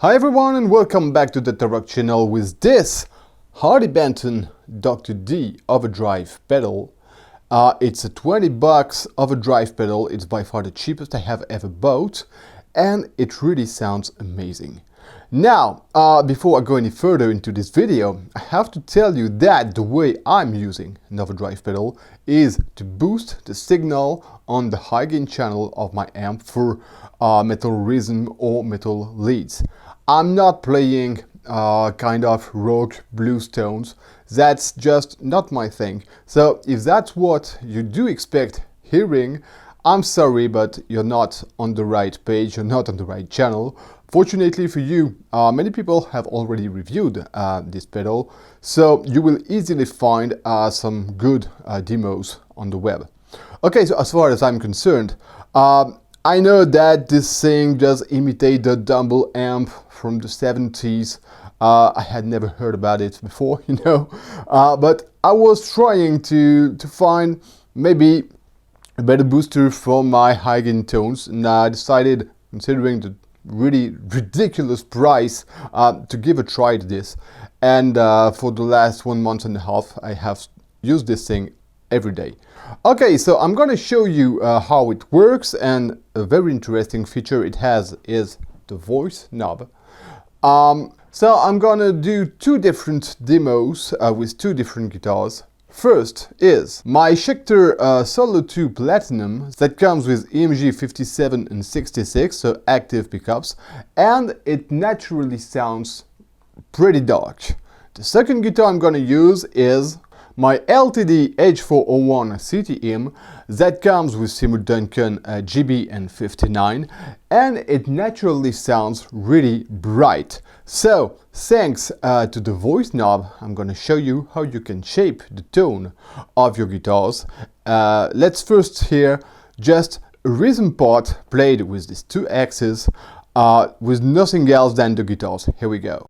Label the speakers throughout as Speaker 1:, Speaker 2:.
Speaker 1: Hi everyone and welcome back to the ToroK channel with this Harley Benton Dr D overdrive pedal. It's a 20 bucks overdrive pedal. It's by far the cheapest I have ever bought and it really sounds amazing. Now, before I go any further into this video, I have to tell you that the way I'm using an overdrive pedal is to boost the signal on the high gain channel of my amp for metal rhythm or metal leads. I'm not playing kind of rock blues tones. That's just not my thing. So if that's what you do expect hearing, I'm sorry, but you're not on the right page, you're not on the right channel. Fortunately for you, many people have already reviewed this pedal, so you will easily find some good demos on the web. Okay, so as far as I'm concerned, I know that this thing does imitate the Dumble amp from the 70s. I had never heard about it before, but I was trying to find maybe a better booster for my high gain tones, and I decided, considering the really ridiculous price, to give a try to this. And for the last 1 month and a half, I have used this thing every day. Okay, so I'm gonna show you how it works, and a very interesting feature it has is the voice knob. So I'm gonna do two different demos with two different guitars. First is my Schecter Solo 2 Platinum that comes with EMG 57 and 66, so active pickups, and it naturally sounds pretty dark. The second guitar I'm gonna use is my LTD H401 CTM that comes with Seymour Duncan GB and 59, and it naturally sounds really bright. So thanks to the voice knob, I'm going to show you how you can shape the tone of your guitars. Let's first hear just a rhythm part played with these two axes with nothing else than the guitars. Here we go.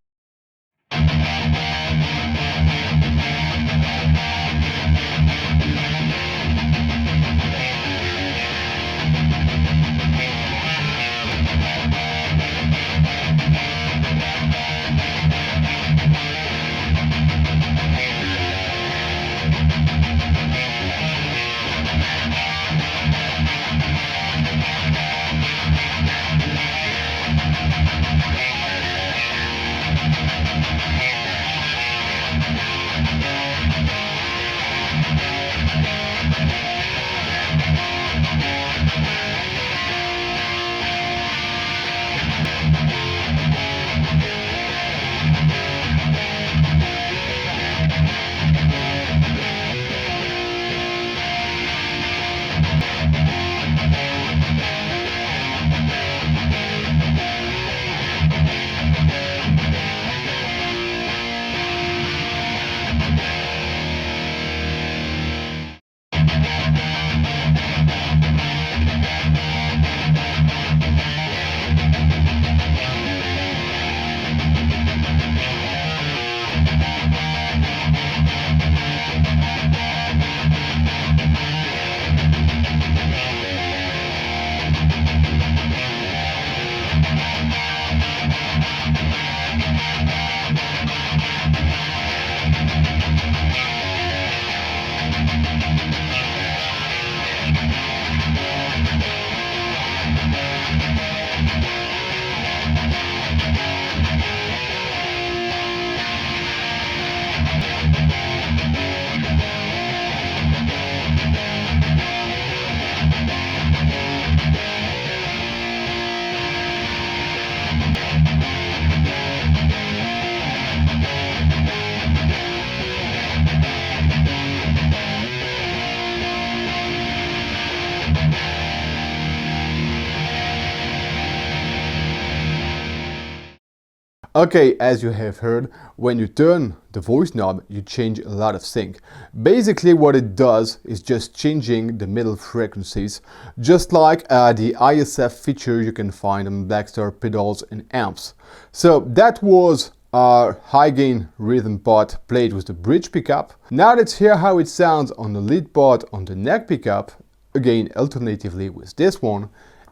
Speaker 1: Okay, as you have heard, when you turn the voice knob, you change a lot of things. Basically what it does is just changing the middle frequencies, just like the ISF feature you can find on Blackstar pedals and amps. So that was our high gain rhythm part played with the bridge pickup. Now let's hear how it sounds on the lead part on the neck pickup, again alternatively with this one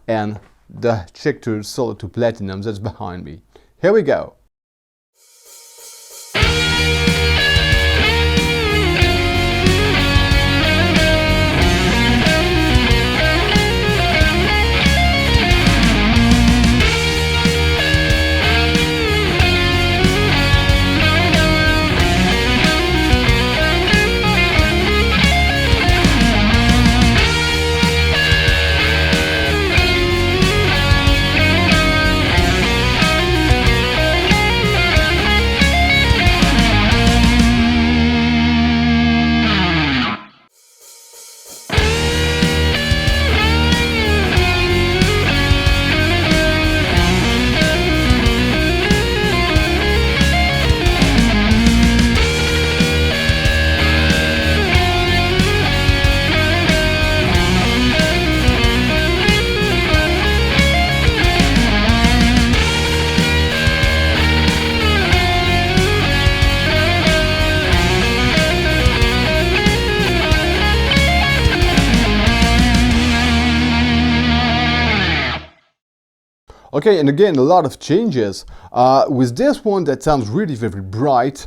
Speaker 1: and the Schecter Solo 2 Platinum that's behind me. Here we go. Okay, and again, a lot of changes. With this one, that sounds really very bright.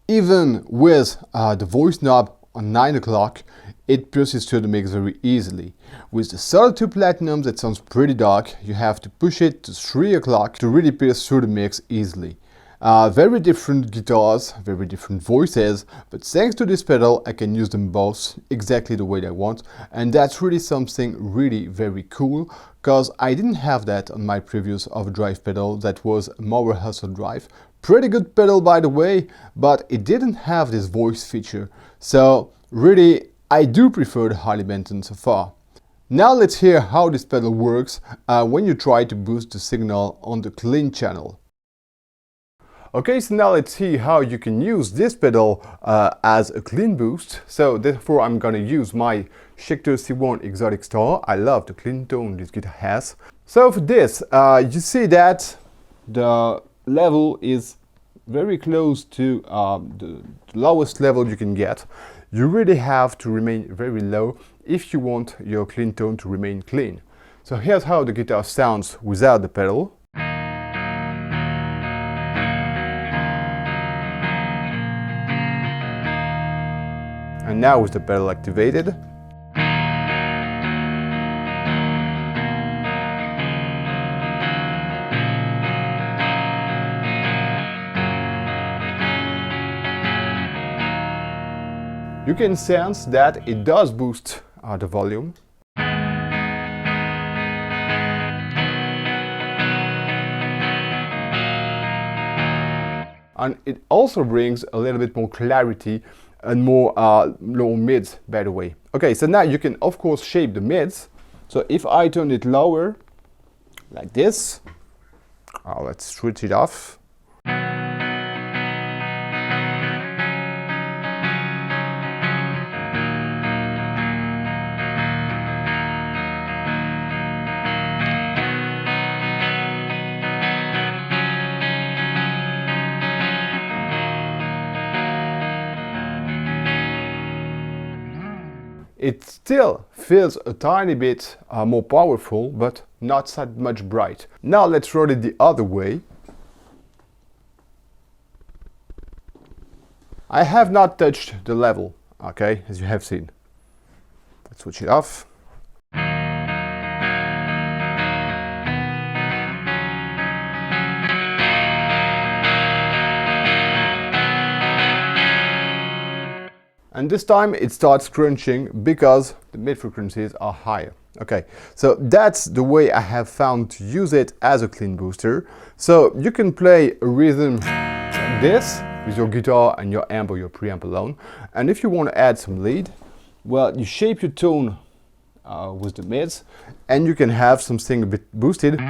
Speaker 1: Even with the voice knob on 9 o'clock, it pierces through the mix very easily. With the Subtle 2 Platinum, that sounds pretty dark. You have to push it to 3 o'clock to really pierce through the mix easily. Very different guitars, very different voices, but thanks to this pedal I can use them both exactly the way I want, and that's really something really very cool, because I didn't have that on my previous overdrive pedal that was a Mower Hustle Drive. Pretty good pedal by the way, but it didn't have this voice feature, so really I do prefer the Harley Benton so far. Now let's hear how this pedal works when you try to boost the signal on the clean channel. Okay, so now let's see how you can use this pedal as a clean boost. So therefore I'm gonna use my Schecter C1 Exotic Star. I love the clean tone this guitar has. So for this, you see that the level is very close to the lowest level you can get. You really have to remain very low if you want your clean tone to remain clean. So here's how the guitar sounds without the pedal. And now with the pedal activated. You can sense that it does boost the volume. And it also brings a little bit more clarity and more low mids, by the way. Okay, so now you can of course shape the mids. So if I turn it lower, like this, let's switch it off. It still feels a tiny bit more powerful, but not that much bright. Now let's roll it the other way. I have not touched the level, okay, as you have seen. Let's switch it off. And this time it starts crunching because the mid frequencies are higher. Okay, so that's the way I have found to use it as a clean booster. So you can play a rhythm like this with your guitar and your amp or your preamp alone. And if you want to add some lead, well, you shape your tone with the mids and you can have something a bit boosted.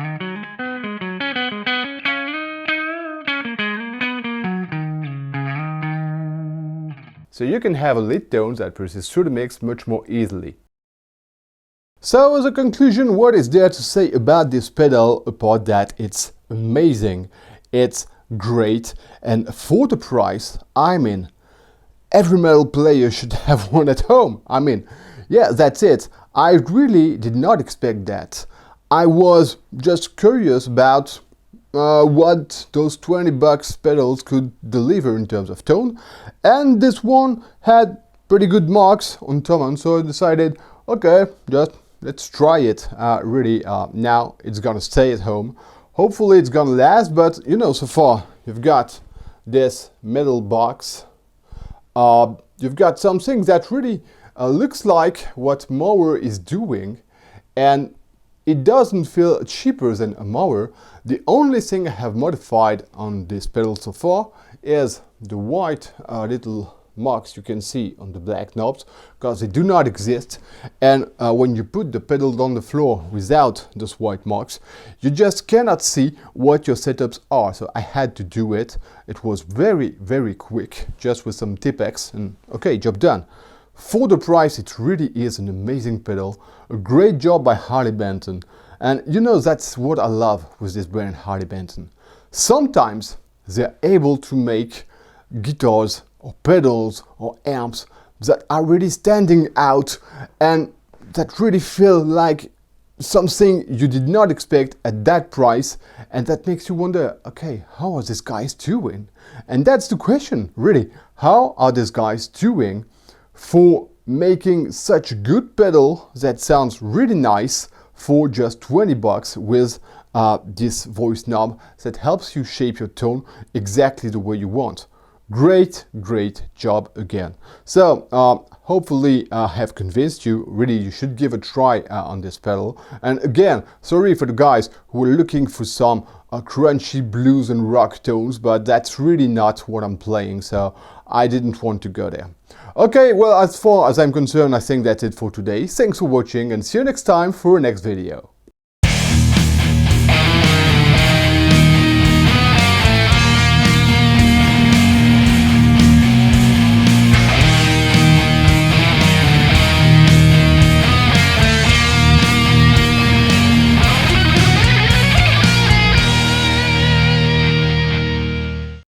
Speaker 1: So you can have a lead tone that passes through the mix much more easily. So as a conclusion, what is there to say about this pedal apart that it's amazing, it's great, and for the price, I mean, every metal player should have one at home. I mean, yeah, that's it. I really did not expect that. I was just curious about what those 20 bucks pedals could deliver in terms of tone, and this one had pretty good marks on Thomann, so I decided, okay, just let's try it. Really, now it's gonna stay at home. Hopefully it's gonna last, but you know, so far you've got this metal box, you've got something that really looks like what mower is doing, and it doesn't feel cheaper than a mower. The only thing I have modified on this pedal so far is the white little marks you can see on the black knobs, because they do not exist, and when you put the pedal on the floor without those white marks, you just cannot see what your setups are. So I had to do it. It was very quick, just with some Tipex, and okay, job done. For the price, it really is an amazing pedal. A great job by Harley Benton, and you know, that's what I love with this brand, Harley Benton. Sometimes they're able to make guitars or pedals or amps that are really standing out and that really feel like something you did not expect at that price, and that makes you wonder, okay, how are these guys doing? And that's the question, really. How are these guys doing for making such a good pedal that sounds really nice for just 20 bucks with this voice knob that helps you shape your tone exactly the way you want? Great job again. So hopefully I have convinced you. Really, you should give a try on this pedal. And again, sorry for the guys who are looking for some crunchy blues and rock tones, but that's really not what I'm playing, so I didn't want to go there. Okay, well, as far as I'm concerned, I think that's it for today. Thanks for watching, and see you next time for a next video.